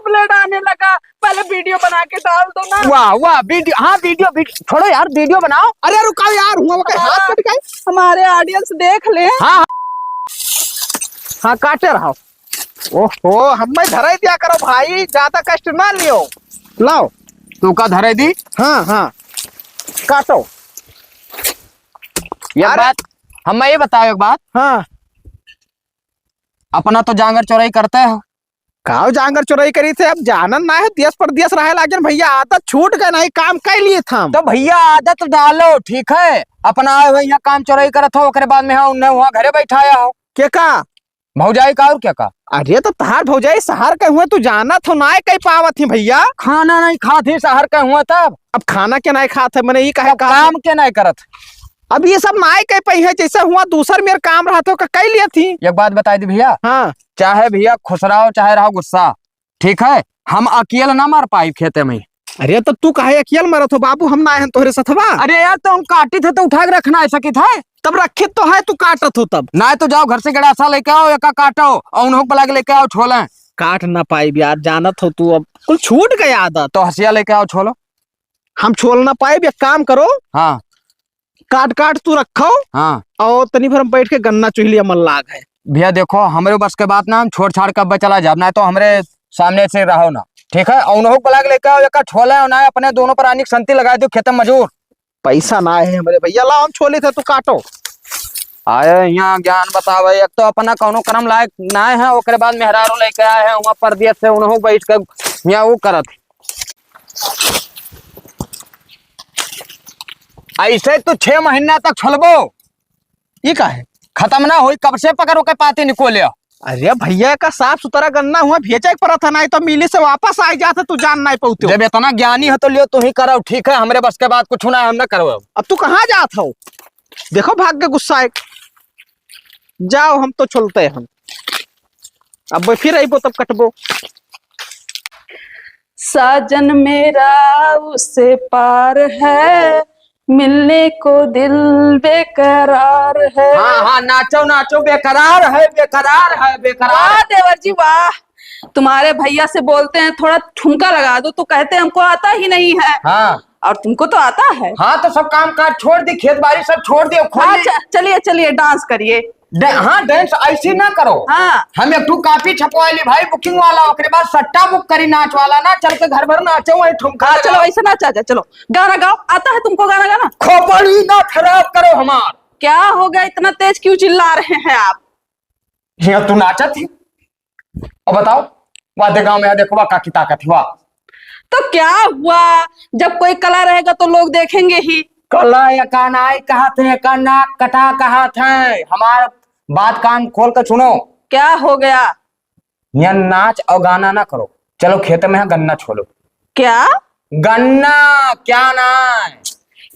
Complaint आने लगा। पहले वीडियो बना के डाल दो ना। वाह वाह, वीडियो, हाँ वीडियो छोड़ो यार, वीडियो बनाओ। अरे रुकाओ यार, हुआ के हाथ कट गए। हमारे ऑडियंस देख ले। हाँ हाँ काटे रहो। ओहो, हमें धराई दिया करो भाई, ज्यादा कष्ट ना लियो। लाओ। तू का धरे दी। हाँ हाँ, काटो। ये बात हम ये बताओ एक बात। हाँ, अपना तो जांगर चोराई करते हो। काव जांगर चोराई करी थे, अब जानन ना है, देश परदेश रहे लागन भैया, आदत छूट गए नहीं, काम कर लिए था। तो भैया आदत डालो, ठीक है। अपना आए हुए यहाँ काम चोराई करत हो, ओकरे बाद में हाँ उन्हें वहाँ घरे बैठाया हो। के का भौजाई का और क्या का? अरे तो तहार भौजाई शहर के हुए, तू जाना तो ना कहीं पावत थी भैया। खाना नहीं खाती शहर का हुआ तब। अब खाना के नहीं खाते, मैंने ये कहा काम के नहीं करत। अब ये सब ना कहीं पही है, जैसे हुआ दूसर मेरे काम रहा तो कई लिए थी। एक बात बता दी भैया। हाँ, चाहे भैया खुश रहो चाहे रहो गुस्सा, ठीक है। हम अकेले ना मार पाई खेते में। अरे तो तू कहे अकेले मरत हो बाबू, हम ना आए तोहरे सथवा। अरे यार तो हम काटी थे तो उठा के रखना ऐसा की था। तब रखे तो है, तू काटत हो तब ना तो जाओ घर से गड़ासा लेके आओ, एका काटो और उन्हों पला के लेके आओ छोले। काट ना पाई यार, जानत हो तू, अब कुल छूट गया आदत। तो हसिया लेके आओ छोलो। हम छोल ना पाए, एक काम करो, हाँ काट काट तू रखो, हाँ। और तनी भर हम बैठ के गन्ना चुहलिया मन लाग है। भैया देखो हमारे बस के बात ना, हम छोड़ छाड़ कर चला जाओ, ना तो हमारे सामने से रहो ना, ठीक है। और उन्हों पला के लेके आओ, एका छोले और ना अपने दोनों पर आनिक संति लगा दो, खेत में मजूर। पैसा ना है हमारे भैया, लाओ हम छोले थे, तू काटो। आए यहाँ ज्ञान बतावे, एक तो अपना कौनो कर्म लायक ना है, ओकरे बाद मेहरारू लेके आए हैं वहाँ परदेश से, उन्हों बैठ कर यहाँ वो करत। ऐसे तो 6 महीना तक छोलबो, ये का है, खत्म ना हुई, कब से पकड़ो के पाती निकोले। अरे भैया का साफ सुथरा गन्ना हुआ, भेजा पड़ा था, नहीं तो मिली से वापस आ जाते, तू जान नहीं पाते। जब इतना ज्ञानी है तो लियो तू ही करो, ठीक है। हमारे बस के बाद कुछ ना हम ना करो। अब तू कहाँ जात हो, देखो भाग के गुस्सा है। जाओ, हम तो चलते हैं। हम अब फिर आइबो तब कटबो। साजन मेरा उससे पार है, मिलने को दिल बेकरार है। हाँ हाँ, नाचो नाचो, बेकरार है बेकरार है बेकरार। वाह देवर जी वाह, तुम्हारे भैया से बोलते हैं थोड़ा ठुमका लगा दो, तो कहते हैं हमको आता ही नहीं है। हाँ और तुमको तो आता है। हाँ, तो सब काम काज छोड़ दी, खेत बाड़ी सब छोड़ दियो। हाँ चलिए चलिए डांस करिए। हाँ डांस ऐसी ना करो। हाँ, हम एक कॉपी छपवा ली भाई, बुकिंग वाला, ओकरे बाद सट्टा बुक करी नाच वाला ना, चल के घर भर नाचो वही ठुमका। हाँ चलो ऐसा ना, चाचा चलो गाना गाओ। आता है तुमको गाना गाना? खोपड़ी ना खराब करो हमार। क्या हो गया, इतना तेज क्यों चिल्ला रहे हैं आप? यहाँ तू नाचा थी, अब बताओ वादे गाँव में देखो का की ताकत हुआ। तो क्या हुआ, जब कोई कला रहेगा तो लोग देखेंगे ही। कला या कानाई कहा थे, का नाक कटा कहा थे। हमारा बात कान खोल कर सुनो। क्या हो गया? यहाँ नाच और गाना ना करो, चलो खेत में है गन्ना छोलो। क्या गन्ना क्या ना,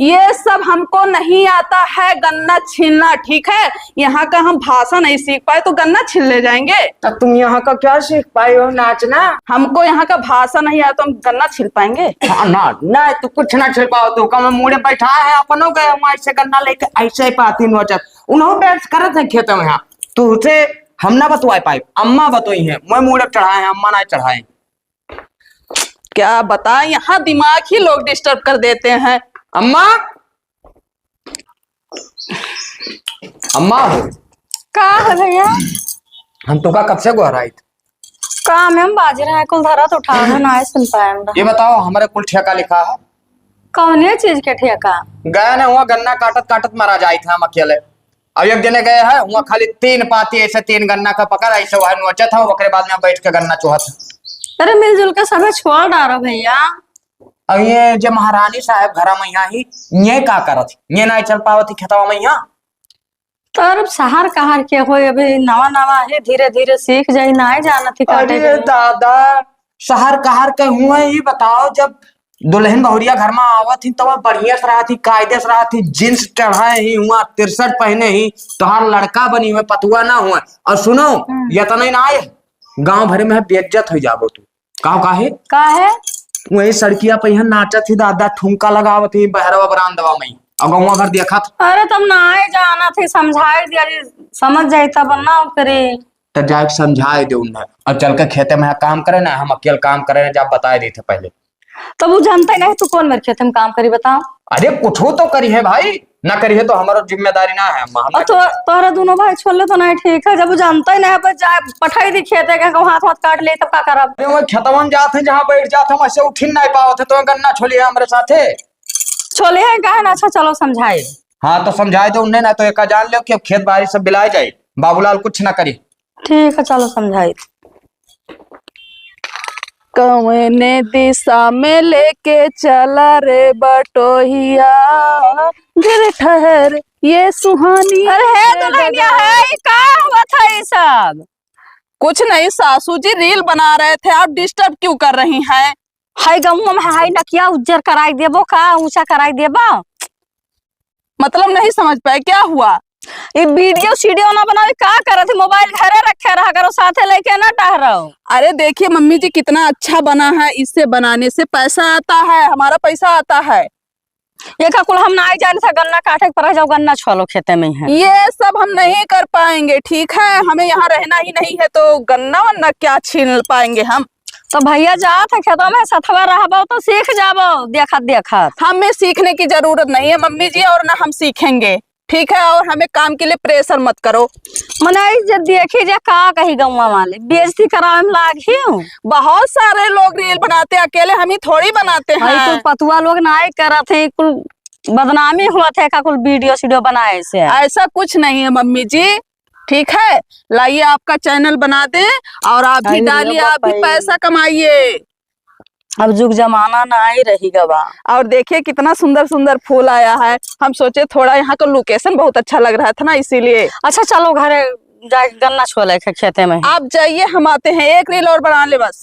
ये सब हमको नहीं आता है, गन्ना छीलना, ठीक है। यहाँ का हम भाषा नहीं सीख पाए तो गन्ना छील ले जाएंगे। तब तुम यहाँ का क्या सीख पाए हो, नाचना? हमको यहाँ का भाषा नहीं आया तो हम गन्ना छील पाएंगे? हाँ, ना ना तू कुछ ना छिल पाओ, तू कम मुड़े बैठा है अपनों गए ऐसे गन्ना लेके ऐसे पाती नोचत उन्होंने बैठ करत है खेत में। यहाँ तू उसे हम ना बतवाए पाए, अम्मा बतोई है, मैं मुड़े चढ़ाए हैं, अम्मा ना चढ़ाए। क्या बताएं, यहाँ दिमाग ही लोग डिस्टर्ब कर देते हैं। अम्मा अम्मा का है भैया? हम तो का कब से गोहराई थे, काम है, हम बाजी रहे कुल धरा तो उठा है ना सुन पाए। ये बताओ हमारे कुल ठेका लिखा है? कौन चीज के ठेका? गए ने हुआ गन्ना काटत काटत मारा जाए थे हम अकेले। अब एक जने गए है हुआ खाली 3 पाती ऐसे 3 गन्ना का पकड़ ऐसे वह नोचत था, ओकरे बाद में बैठ के गन्ना चोहत। अरे मिलजुल के सब छोड़ डालो भैया। अब ये जो महारानी साहब घर में यहाँ ही ये का करत, ये ना चल पावती खेतवा में यहाँ। तो अब शहर कहार के हो, अभी नवा नवा है, धीरे धीरे सीख जाई, ना जाना थी काटे। अरे दादा शहर कहार के हुए, ये बताओ जब दुल्हन बहुरिया घर में आवत थी तो बढ़िया से रहा थी, कायदे से रहा थी, जींस चढ़ाए ही हुआ, 63 पहने ही, तोहार लड़का बनी हुए, पतुआ ना हुआ। और सुनो ये तो नहीं ना आए, गांव भर में बेइज्जत हो जाबो तू। काहे का है वही सड़किया पे यहाँ नाचत थी दादा, ठुमका लगावत थी बहरवा बरामदवा में, और गाँव भर देखा था। अरे तुम ना जाना थी, समझाई दिया, समझ जाए तब ना करे। तो जाके समझाए दे उन्हें और चल के खेते में काम करे ना, हम अकेले काम करे ना, जब बताए दी थे पहले। तब वो जानता ही नहीं तू कौन मेरे खेत में काम करी बताओ। अरे कुछ तो करी है भाई, ना करी है तो हमारा जिम्मेदारी ना है। और तोहरा दोनों भाई छोड़ ले तो नहीं ठीक है, जब वो जानता ही नहीं है जाए पठाई दी खेते के हाथ हाथ काट ले तब का करब। अरे वो खेतवन जाते जहाँ बैठ जाते हम ऐसे उठ नहीं पाओ थे, तो गन्ना छोलिए हमारे साथे। छोले है का है ना, अच्छा चलो समझाए। हाँ तो समझाए दो उन्हें ना, तो एक जान लो कि अब खेत बाड़ी सब बिलाए जाए, बाबूलाल कुछ ना करी। ठीक है चलो समझाई। कौने दिशा में लेके चला रे बटोहिया, गिर ठहर ये सुहानी। अरे है दुल्हनिया है, ये का हुआ था ये सब? कुछ नहीं सासू जी रील बना रहे थे, आप डिस्टर्ब क्यों कर रही हैं? हाय गमुआ में हाय नकिया उज्जर कराई देबो का ऊंचा कराई देबो? मतलब नहीं समझ पाए क्या हुआ? ये वीडियो ना बनावे का करत थी, मोबाइल घरे रखे रहा करो साथे लेके ना टहरो। अरे देखिए मम्मी जी कितना अच्छा बना है, इससे बनाने से पैसा आता है, हमारा पैसा आता है। ये का कुल हम ना आई जाने था गन्ना काटे पर जाओ गन्ना छोलो खेते में है। ये सब हम नहीं कर पाएंगे, ठीक है? हमें यहाँ रहना ही नहीं है, तो गन्ना वन्ना क्या छीन पाएंगे हम? तो भैया जात है खेतों में सथवा रहबो तो सीख जाबो देखत देखत। हमें सीखने की जरूरत नहीं है मम्मी जी, और ना हम सीखेंगे, ठीक है? और हमें काम के लिए प्रेशर मत करो। मनाई जब देखी जा का कही गौवा वाले बेइज्जती करावे में लागी हूँ। बहुत सारे लोग रील बनाते, अकेले हम ही थोड़ी बनाते कुल हैं। पतुआ लोग ना करत थे, कुल बदनामी हुआ थे का कुल वीडियो बनाए से। ऐसा कुछ नहीं है मम्मी जी, ठीक है? लाइए आपका चैनल बना दे और आप भी डालिए, आप भी पैसा कमाइए। अब जुग जमाना ना ही रही गवा। और देखिए कितना सुंदर सुंदर फूल आया है, हम सोचे थोड़ा यहाँ का लोकेशन बहुत अच्छा लग रहा था ना, इसीलिए। अच्छा चलो घरे जाके गन्ना छोले खेते में। आप जाइए, हम आते हैं, एक रील और बना ले बस।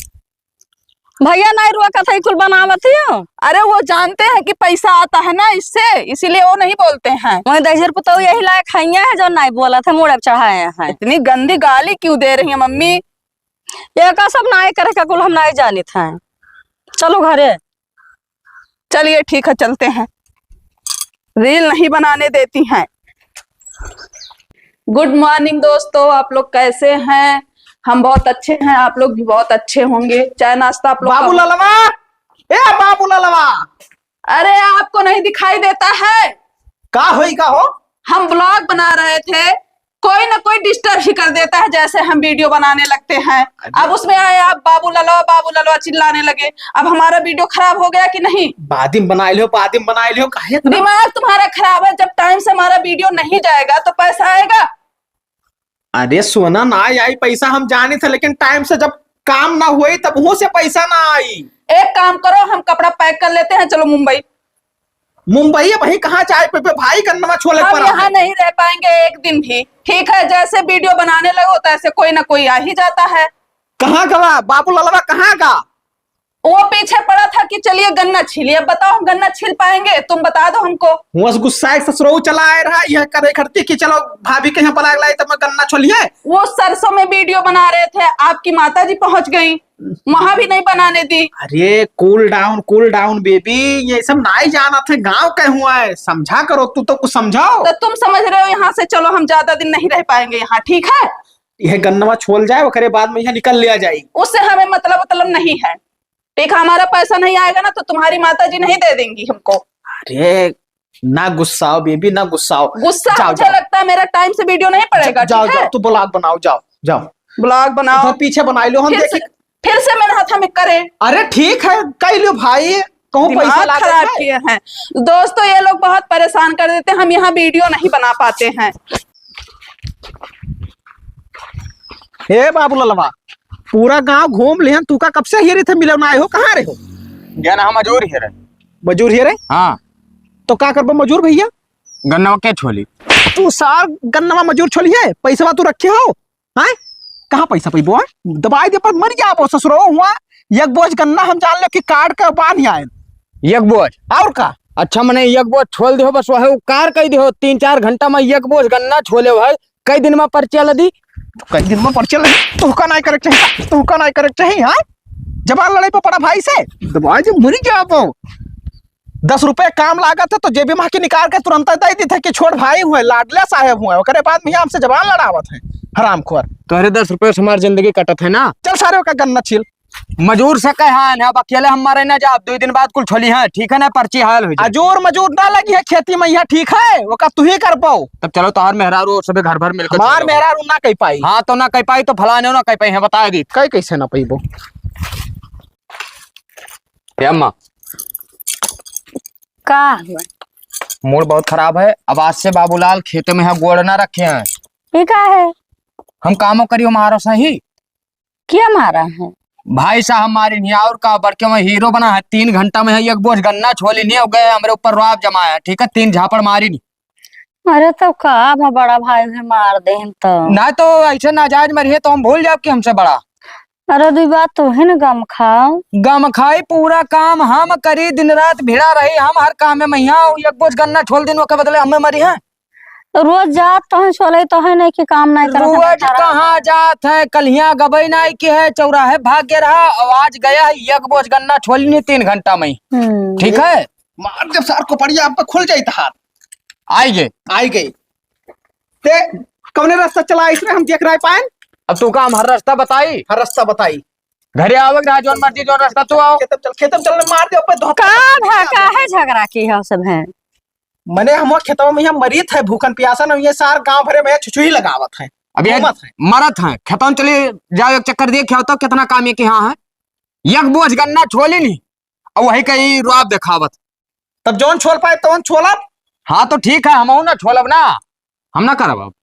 भैया नहीं रुआ कथा कुल बनावत हो। अरे वो जानते हैं कि पैसा आता है ना इससे, इसीलिए वो नहीं बोलते हैं। वही दहजर पुतो यही लायक खैया है जो नहीं बोला था, मुड़े चढ़ाए हैं। इतनी गंदी गाली क्यों दे रही है मम्मी? ये का सब नहीं करे का कुल हम नहीं जानी था। चलो घरे। चलिए ठीक है चलते हैं, रील नहीं बनाने देती हैं। गुड मॉर्निंग दोस्तों, आप लोग कैसे हैं? हम बहुत अच्छे हैं, आप लोग भी बहुत अच्छे होंगे। चाय नाश्ता आप लोग बाबू ललवा, ए बाबू ललवा। अरे आपको नहीं दिखाई देता है? का होई का हो? हम ब्लॉग बना रहे थे, कोई ना कोई डिस्टर्ब ही कर देता है, जैसे हम वीडियो बनाने लगते हैं। अब उसमें आए आप बाबू ललवा चिल्लाने लगे। अब हमारा वीडियो खराब हो गया कि नहीं? बादिम बनाए लियो काहे इतना? दिमाग तुम्हारा खराब है। जब टाइम से हमारा वीडियो नहीं जाएगा तो पैसा आएगा? अरे सोना ना आई पैसा हम जाने थे, लेकिन टाइम से जब काम ना हुए तब वो से पैसा ना आई। एक काम करो, हम कपड़ा पैक कर लेते हैं, चलो मुंबई। मुंबई भाई कहाँ चाय पे भाई गन्ना छोले हम पर यहाँ नहीं रह पाएंगे एक दिन भी, ठीक है? जैसे वीडियो बनाने लगो तैसे कोई ना कोई आ ही जाता है। कहाँ गवा बाबू ललवा, कहाँ का? वो पीछे पड़ा था कि चलिए गन्ना छीलिए। अब बताओ हम गन्ना छील पाएंगे? तुम बता दो हमको। वो गुस्सा ससुरो चला आ रहा यह करे खड़ती कि चलो भाभी के यहाँ पर लाई तब मैं गन्ना छोलिए। वो सरसों में वीडियो बना रहे थे, आपकी माता जी पहुंच गई, वहां भी नहीं बनाने दी। अरे कूल डाउन बेबी, ये सब नहीं जाना थे, गांव के हुआ है, समझा करो तू तो कुछ समझाओ। तो तुम समझ रहे हो यहाँ से चलो, हम ज्यादा दिन नहीं रह पाएंगे यहाँ, ठीक है? यह गन्ना छोल जाए वो करे बाद में यहाँ निकल लिया जाए, उससे हमें मतलब नहीं है, ठीक है? हमारा पैसा नहीं आएगा ना तो तुम्हारी माता जी नहीं दे देंगी हमको। अरे ना गुस्साओ बेबी, ना गुस्साओ। गुस्सा मुझे लगता है मेरा टाइम से वीडियो नहीं पड़ेगा। जाओ तू ब्लॉग बनाओ, जाओ ब्लॉग बनाओ, पीछे बना लो हम देखिए। फिर से मेरे हाथ में करे। अरे ठीक है कह लो भाई, कहूँ पैसा ला खराब किए हैं दोस्तों, ये लोग बहुत परेशान कर देते हैं, हम यहाँ वीडियो नहीं बना पाते हैं। हे बाबू ललवा, पूरा गांव घूम लिहन, तू का कब से ही थे मिले ना हो, कहाँ रहे हो? ज्ञान हम मजूर ही रहे। मजूर ही रहे? हाँ। तो क्या करबो मजूर भैया? गन्ना के छोली। तू सार गन्ना मजूर छोलिए, पैसा तू रखे हो? हाँ कहाँ पैसा पैबो? दवाई दे पर मर जाबो ससुरो हुआ। एक बोझ गन्ना हम जान ले कि काट के बांध आए। एक बोझ और का? अच्छा मैंने एक बोझ छोल दे बस वह कार कही दे 3-4 घंटा में एक बोझ गन्ना छोले भाई। कई दिन में पर्चिया लदी? कई दिन में पर्चिया लदी? तुहका नहीं करे चाहिए, तुहका नहीं करे चाहिए। हाँ जबान लड़ाई पे पड़ा भाई से, दवाई जो मर जाबो। 10 रुपए काम लागत है तो जेबी माँ के निकाल के तुरंत दे दी थे कि छोड़ भाई हुए लाडला साहेब हुए ओकरे बाद में हमसे जबान लड़ावत है हरामखोर। तोहरे 10 रुपये से हमारी जिंदगी कटत है ना। चल सारे का गन्ना छील। मजूर से कहे हैं अब अकेले हमारे ना जा 2 दिन बाद कुल छोली है ठीक है ना पर्ची हाल हो जाए। अजूर मजूर ना लगी है खेती में यह ठीक है वो का तू ही कर पाओ। तब चलो तोहार मेहरारू सब घर भर मिलकर मार मेहरारू ना कह पाई। हाँ तो ना कह पाई तो फलाने ना कह पाई है बता दी कई कैसे ना पाई वो। अम्मा का हुआ? मूड बहुत खराब है। अब आज से बाबूलाल खेते में है गोड़ ना रखे हैं। ये का है? हम कामों करियो मारो सही क्या मारा है? भाई साहब हमारी नियावर का बड़के में हीरो बना है। 3 घंटा में है एक बोझ गन्ना छोली नहीं हो गए हमारे ऊपर रुआब जमा है ठीक है 3 झापड़ मारी नहीं। अरे तो का बड़ा भाई भी मार दे तो ना तो ऐसे नाजायज मरिए तो हम भूल जाओ कि हमसे बड़ा। अरे दू बात तो है ना गम खाओ। गम खाई पूरा काम हम करी दिन रात भिड़ा रही हम हर काम में मैया एक बोझ गन्ना छोल दिन के बदले हमें मरी है। रोज जात तो है छोले तो है नहीं कि काम नहीं करत है रोज बेचारा। कहाँ जात है कलिया गबई नाई की है चौराहे भाग्य रहा आवाज गया है एक बोझ गन्ना छोली नहीं 3 घंटा में ठीक है। मार जब सार को पड़िया आपका खुल जाई हाथ आइए आई गई ते कौने रास्ता चला इसमें हम देख रहे पाए। अब तू का हर रास्ता बताई हर रास्ता बताई घरे आवक रहा जोन मर्जी जोन रास्ता तू आओ। खेतम चल मार दे ऊपर धोखा का है झगड़ा की है सब है। मने हम खेतों में यहाँ मरीत है भूखन प्यासा न ये सार गांव भरे में छुछुही लगावत है। अब ये घूमत है। मरत है खेतों चलिए जाओ एक चक्कर देख आओ तो कितना काम है कि हाँ है एक बोझ गन्ना छोली नहीं और वही कहीं रुआब दिखावत। तब जौन छोल पाए तौन छोलब। हाँ तो ठीक है हम ना छोलब ना हम ना करब अब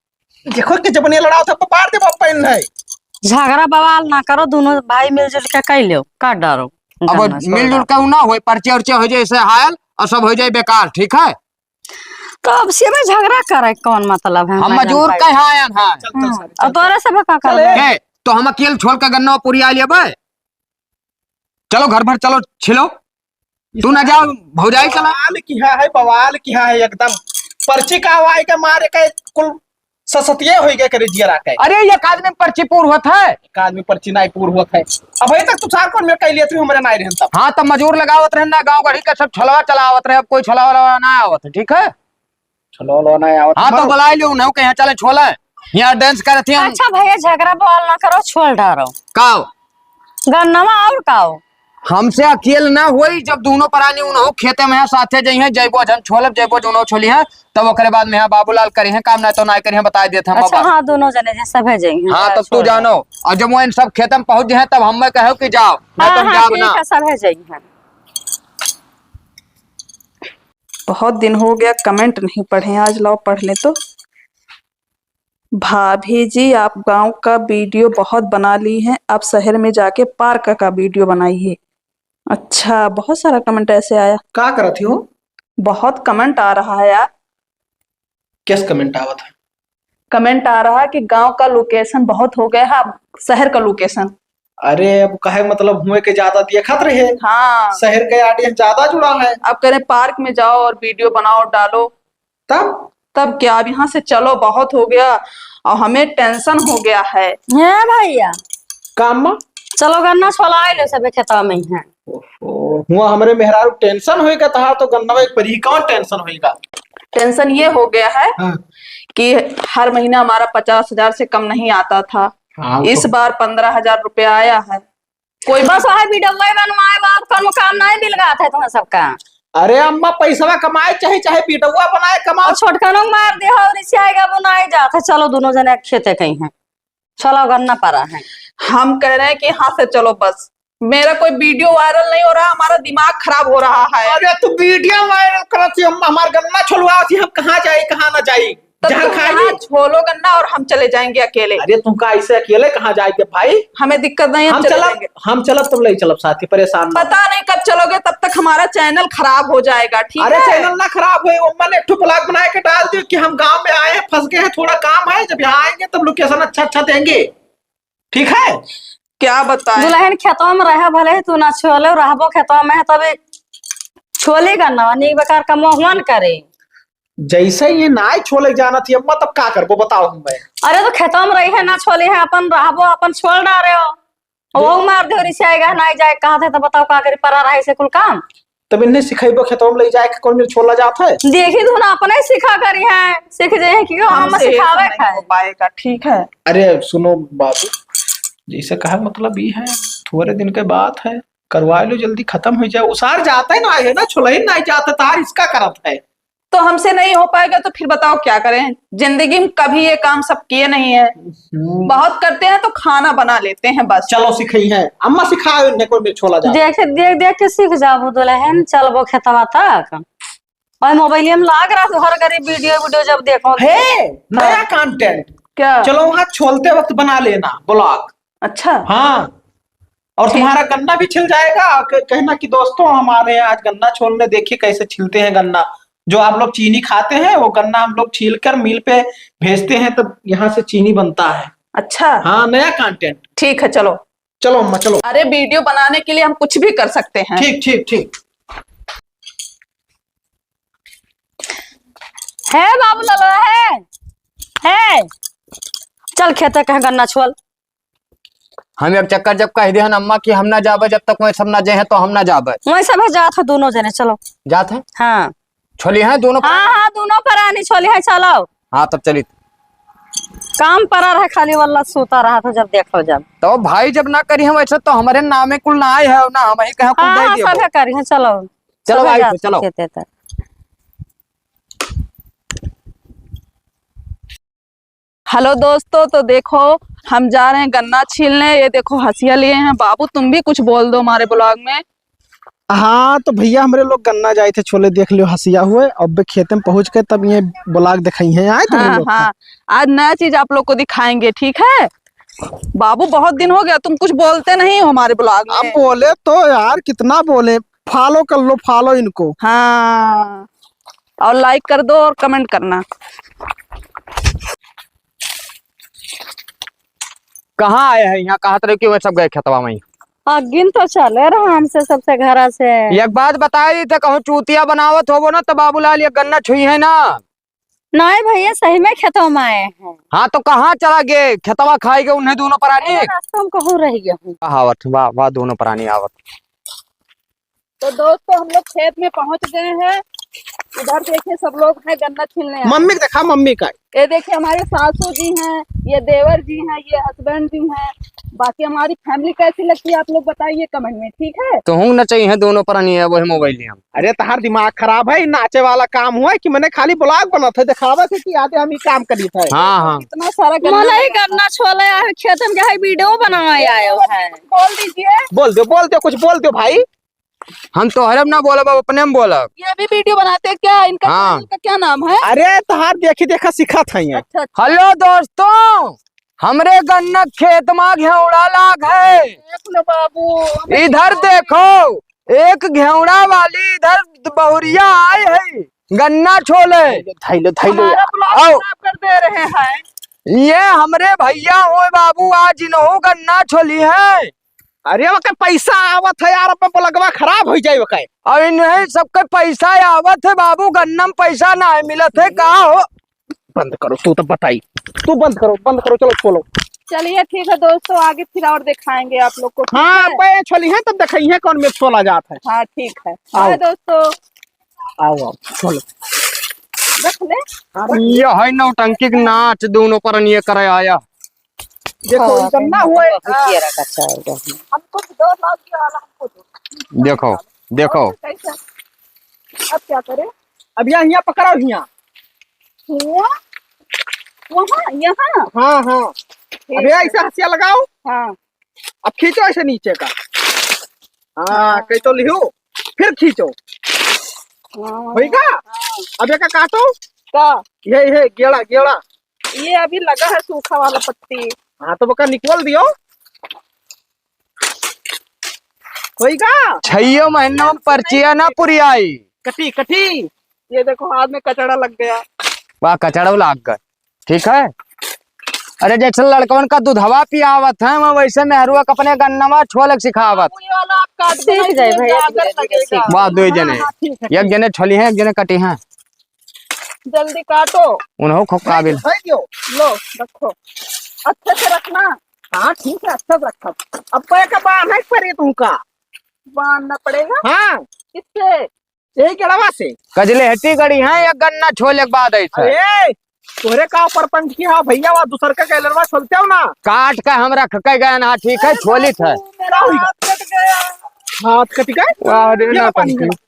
देखो कि जबने लड़ाओ था पार दे पन है। झगड़ा बवाल ना करो दोनों भाई मिलजुल के कह लो का डरो। अब मिलजुल के ना हो पर्चे उर्चे हो जाए ऐसे हायल और सब हो जाए बेकार ठीक है। तो अब से में झगड़ा करे कौन मतलब है? हम मजूर कहे आए हैं और तोरे से का कर के तो हम अकेले छोड़ के गन्ना पूरी आ लिया चलो घर भर चलो छिलो तू ना जाओ भौजाई चला बवाल की है एकदम पर्ची का हवाई के मारे के कुल ससतिये हो गए करे जिया के। अरे एक आदमी पर्ची पूर हुआ था एक आदमी पर्ची नहीं पूर हुआ है अब अभी तक तू सार कौन में कह लिया तू हमारे नहीं रहन तब। हाँ तब मजूर लगावत रहे ना गाँव गढ़ी का सब छलवा चलावत रहे अब कोई छलवा ना आवत है ठीक है। चलो लो ना आओ। हाँ तो बुला लियो ना कहीं चले छोला यहाँ डांस करती हैं। अच्छा भैया झगड़ा बवाल ना करो छोड़ डारो काओ गन्नवा और काओ हमसे अकेले ना होई जब दोनों परानी उन्हों खेते में है साथे जई है जयबो जन छोलब जयबो उन्हों छोली है तब ओकरे बाद में बाबूलाल करे हैं काम ना तो ना करे हैं बता देते हम। अच्छा हाँ दोनों जने जे सब है जाएंगे। हाँ तब तू जानो और जब वो इन सब खेते में पहुंच जाए तब हम कहो कि जाओ नहीं तुम जाओ ना सब है जाएंगे। बहुत दिन हो गया कमेंट नहीं पढ़े आज लाओ पढ़ ले तो। भाभी जी आप गांव का वीडियो बहुत बना ली हैं अब शहर में जाके पार्क का वीडियो बनाइए। अच्छा बहुत सारा कमेंट ऐसे आया। का करत हो? बहुत कमेंट आ रहा है यार। किस कमेंट आवत है? कमेंट आ रहा है कि गांव का लोकेशन बहुत हो गया है अब शहर का लोकेशन। अरे अब कहे मतलब हुए के ज्यादा देखत रहे। हाँ शहर के ऑडियंस ज्यादा जुड़ा है। अब कह रहे पार्क में जाओ और वीडियो बनाओ डालो तब क्या अब यहाँ से चलो बहुत हो गया और हमें टेंशन हो गया है। भैया काम चलो गन्ना छोला लो सब खेतवा में है। हुआ हमारे मेहरारू टेंशन होएगा तहार तो गन्ना एक पर ही कौन टेंशन होएगा। टेंशन ये हो गया है हाँ। कि हर महीना हमारा 50,000 से कम नहीं आता था। हाँ, इस बार 15,000 रुपया आया है। कोई बस वही वीडियो बनवाए बाप कोनो काम नहीं मिल गया था तुम्हें सबका। अरे अम्मा पैसा कमाए चाहे चाहे पीटुआ बनाए कमाओ छोटका लोग मार दे और इसे आएगा बनाए जाता। चलो दोनों जने खेते कहीं हैं चलो गन्ना पड़ा है। हम कह रहे हैं कि यहाँ से चलो बस मेरा कोई वीडियो वायरल नहीं हो रहा हमारा दिमाग खराब हो रहा है। अरे तू वीडियो वायरल करती हमार गन्ना छोलवा हम कहाँ जाए कहाँ ना जाए जहाँ खाए छोलो गन्ना और हम चले जाएंगे अकेले। अरे तुम का ऐसे अकेले कहाँ जाएंगे भाई? हमें दिक्कत नहीं हम चलब तुम ले चलब साथी परेशान पता नहीं कब चलोगे तब तक हमारा चैनल खराब हो जाएगा। ठीक है अरे चैनल ना खराब हुए अम्मा ने एक ब्लॉग बना के डाल दियो कि हम गांव में आए हैं फंस गए हैं थोड़ा काम है जब यहाँ आएंगे तब लोकेशन अच्छा देंगे। ठीक है क्या बताएं दुल्हन खेतवा में रहे भले तू ना छोले रहबो खेतवा में तबे छोले गन्ना नहीं बेकार का मोहन करे। जैसे ये नाई छोले जाना थी अम्मा तब क्या करबो बताओ हम मैं। अरे तो खेतवा में रही है ना छोले है अपन रहबो अपन छोड़ डाले हो वो मार दे और इसे आएगा नहीं जाए कहा थे तो बताओ का करी परा रहे से कुल काम। तब इन्हें सिखाइबो खेतों में ले जाए के कौन मेरे छोला जात है। देखी तू ना अपने सिखा करी है, सीख जाए कि हम हमसे ये सिखावे सब नहीं हो पाएगा, ठीक है। अरे सुनो बाबू, जैसे कहा मतलब ये है थोड़े दिन के बात है, करवा लो जल्दी खत्म हो जाए। उसार जाता है ना, है ना छोला ही नहीं जाता तार इसका करत है। तो हमसे नहीं हो पाएगा तो फिर बताओ क्या करें। जिंदगी में कभी ये काम सब किए नहीं है, बहुत करते हैं तो खाना बना लेते हैं बस। चलो सिखाई है अम्मा, सिखाओ इन्हें कोई मेरे छोला जाता। देख देख के सीख जाबो दुल्हन, चलबो खेतवा तक। और मोबाइल में लाग रहा तो हर गरीब वीडियो जब देखो है नया कंटेंट। क्या? चलो वहां छोलते वक्त बना लेना ब्लॉग। अच्छा हाँ, और तुम्हारा गन्ना भी छिल जाएगा। कहना कि दोस्तों हमारे यहाँ आज गन्ना छोलने, देखिए कैसे छिलते हैं गन्ना। जो आप लोग चीनी खाते हैं वो गन्ना हम लोग छील कर मिल पे भेजते हैं, तब यहाँ से चीनी बनता है। अच्छा, हाँ नया कंटेंट। ठीक है चलो। चलो अम्मा चलो। अरे वीडियो बनाने के लिए हम कुछ भी कर सकते हैं। ठीक ठीक ठीक है बाबू लालो है। चल खेते कहे गन्ना छोल। हम एक चक्कर जब कह दिया अम्मा कि हम ना जाबे, जब तक वह सब ना जाए तो हम ना जाबे। वही सब है, जात है दोनों जने, चलो जात है। हाँ छोली है दोनों। हाँ दोनों परानी छोली है, चलो। हाँ तब चली। काम पड़ा रहा खाली, वाला सोता रहा था जब देखो जब। तो भाई जब ना करी हम वैसे तो हमारे नामे कुल ना आए है ना, हम ही कहे कुल हाँ दे दियो। सब है करी है, चलो चलो सब है भाई जात चलो। खेते तक। हेलो दोस्तों, तो देखो हम जा रहे हैं गन्ना छीलने। ये देखो हंसिया लिए हैं। बाबू तुम भी कुछ बोल दो हमारे ब्लॉग में। हाँ तो भैया हमारे लोग गन्ना जाए थे छोले, देख लियो हंसिया हुए। अब खेत में पहुंच के तब ये ब्लॉग दिखाई है आए तो हाँ हाँ, आज नया चीज आप लोग को दिखाएंगे, ठीक है। बाबू बहुत दिन हो गया तुम कुछ बोलते नहीं हो हमारे ब्लॉग अब में। बोले तो यार कितना बोले, फॉलो कर लो, फॉलो इनको। हाँ, और लाइक कर दो और कमेंट करना। कहाँ आए हैं यहाँ, कहाँ तरह की वह सब गए खेतवा में। गिन तो चले रहा हमसे सबसे घर से। एक बात बताई थे, कहूँ चूतिया बनावत होबो ना तो बाबूलाल ये गन्ना छुई है ना। नहीं भैया सही में खेतों में आए हैं। हाँ तो कहाँ चला गए, खेतवा खाएगे उन्हें दोनों प्राणी। रास्ता में कहूँ रह गया हूँ। आवत वाह वाह दोनों प्राणी आवत। तो दोस्तों हम लोग खेत में पहुंच गए हैं। इधर देखिए सब लोग हैं गन्ना छीलने आए। मम्मी देखा, मम्मी का ये देखिए हमारे सासू जी हैं, ये देवर जी हैं, ये हस्बैंड जी हैं। बाकी हमारी फैमिली कैसी लगती है आप लोग बताइए कमेंट में, ठीक है। तो हूँ न चाहिए दोनों प्राणी है वही मोबाइल हम। अरे तहार दिमाग खराब है, नाचे वाला काम हुआ है कि मैंने खाली ब्लॉग बना था, दिखावा थे कि आते हम ही काम करी था। हाँ हाँ इतना सारा गन्ना मला ही गन्ना छोले आए खेत में, क्या है वीडियो बनाए आए है। बोल दीजिए। बोल दो कुछ बोल दो भाई। हम तो हरब ना बोलब, अब अपने में बोलब। ये भी वीडियो बनाते हैं क्या? इनका हाँ। चैनल का क्या नाम है? अरे तहार देखी देखा सिखा था ये। अच्छा हेलो दोस्तों, हमरे गन्ना खेत में घेवड़ा लाग है। देख लो बाबू। इधर देखो, एक घेवड़ा वाली इधर बहुरिया आए है गन्ना छोले। थैलो हमारा ब्लॉग आओ। खराब कर दे रहे हैं। ये हमरे भैया हो बाबू, आज इन्हों गन्ना छोली है। अरे वो पैसा आवत है यार, अपन ब्लॉगवा खराब हो जाए वकै। और इन्हें सबके पैसा आवत है बाबू, गन्ना में पैसा ना मिलत है। कहा हो बंद करो, तू तो बताई, तू बंद करो चलो छोलो। चलिए ठीक है दोस्तों, आगे फिर और दिखाएंगे आप लोग को, ठीक हाँ है? पे छोली है तब दिखाई है कौन में छोला जात है। हाँ ठीक है। आओ। बाय दोस्तों। आओ छोलो। रख ले। ये है नौटंकी के नाच, दोनों पर ये करे आया। देखो गन्ना हुआ है। हमको तो 2 लाख की वाला हमको दो। देखो देखो कैसे? अब क्या करें? अब यहाँ पकड़ो यहाँ। हुआ? वहाँ यहाँ? हाँ हाँ, अबे ऐसा हंसिया लगाओ। हाँ अब खींचो ऐसे नीचे का। हाँ कहीं तो लिहो, फिर खींचो। होगा। अब ये का काटो का ये गेड़ा गेड़ा। ये अभी लगा है सूखा वाला पत्ती। हाँ तो बका निकोल दियो। होगा। 6 महीनों में पर्चिया ना पूरी आई। कटी कटी। ये देखो हाथ में कचड़ा लग गया। वाह कचड़ा लाग गए, ठीक है। अरे जैसे लड़कन का दूधवा पियावत है, मैं वैसे मेहरुआ के अपने गन्नवा छोलक सिखावत। ये वाला आप काट दो, सीख जाए भैया, अगर धीरे धीरे लगेगा। वाह दो जने, हाँ, ठीक है। एक जने छोली है एक जने कटी है। जल्दी काटो। उन्हों खूब काबिल। है दियो। लो रखो, अच्छे से रखना। हाँ ठीक है, अच्छा रखा। अब पे का बांध है परे तुमका। बांधना पड़ेगा। हाँ किससे? यही केड़वा से? कजले हट्टी गड़ी है या गन्ना छोले के बाद ऐसा अरे तोरे का परपंच की हाँ भैया वहाँ दूसर का कैलरवा छोलते हो ना। काट के हम रख के गए ना, ठीक है छोली था। मेरा हाथ कट गया। हाथ कट गया? वाह रे ये ना पानी पंखी।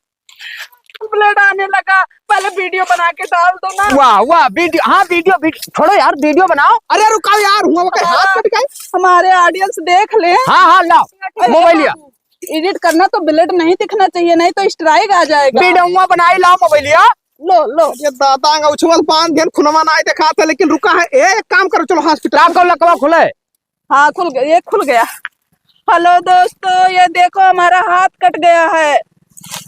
ब्लड आने लगा, पहले वीडियो बना के डाल दो ना। वाह वाह वीडियो, हाँ वीडियो छोड़ो यार, वीडियो बनाओ। अरे रुकाओ यार, हुआ वो हाथ कट गए। हमारे ऑडियंस देख ले। हाँ हाँ लाओ मोबाइल लिया। एडिट करना तो ब्लड नहीं दिखना चाहिए, नहीं तो स्ट्राइक आ जाएगा। वीडियो बनाई, लाओ मोबाइल लिया। लो लो। ये दादा उछल पान घेन खुनवा ना आए देखा था, लेकिन रुका है। एक काम करो, चलो हॉस्पिटल। आपको लकवा खुले। हाँ खुल गया, ये खुल गया। हेलो दोस्तों, ये देखो हमारा हाथ कट गया है।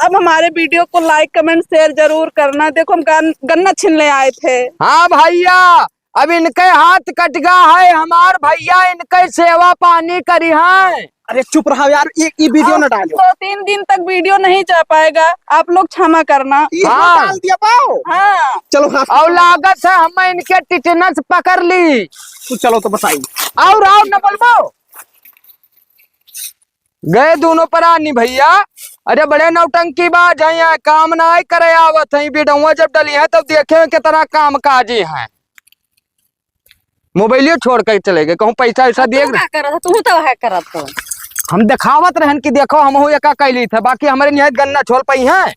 अब हमारे वीडियो को लाइक कमेंट शेयर जरूर करना। देखो हम गन्ना छीनने आए थे। हाँ भैया, अब इनके हाथ कट गया है, हमार भैया इनके सेवा पानी करी है। अरे चुप रहो यार, ये वीडियो न डालो। 2-3 दिन तक वीडियो नहीं जा पाएगा, आप लोग क्षमा करना। हाँ। डाल दिया पाओ। हाँ चलो और लागत है हम इनके टिटनस पकड़ ली। तो चलो तो बताइए। और न बोलबो गए दोनों परानी भैया। अरे बड़े नौटंकी बाज है, यहाँ काम ना आई करे आवत है। वीडियो जब डली है तब देखे कितना काम काजी है। मोबाइलियो छोड़ कर चले गए, कहूँ पैसा वैसा दिए। तू तो है करत तो हम दिखावत रहन कि देखो हम हो का कैली थे, बाकी हमारे निहत गन्ना छोड़ पाई है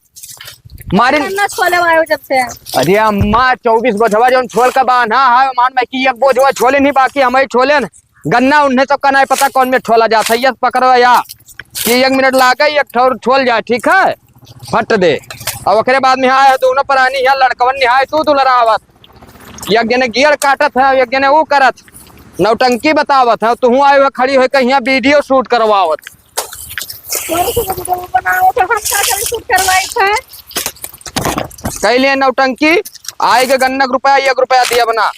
मारी। गन्ना छोले आयो जब से। अरे अम्मा 24 बोझवा जो छोल का बांधा है, मान में कि एक बोझवा छोले नहीं, बाकी हमारे छोले न गन्ना। उन्हें सबका नहीं पता कौन में छोला जाता है। ये पकड़ो या कि 1 मिनट लागे एक ठोर छोल जाए, ठीक है फट दे। और ओकरे बाद में आए दोनों परानी यहाँ लड़कवन निहाय तू दुलरावत। एक जने गियर काटत है, एक जने वो करत नौटंकी बतावत है। तू आए हुए खड़ी हो कहीं वीडियो शूट करवावत। बनाओ तो हम का शूट करवाई थे। कैलिए नौटंकी आए के गन्ना रुपया 1 रुपया दिया बना।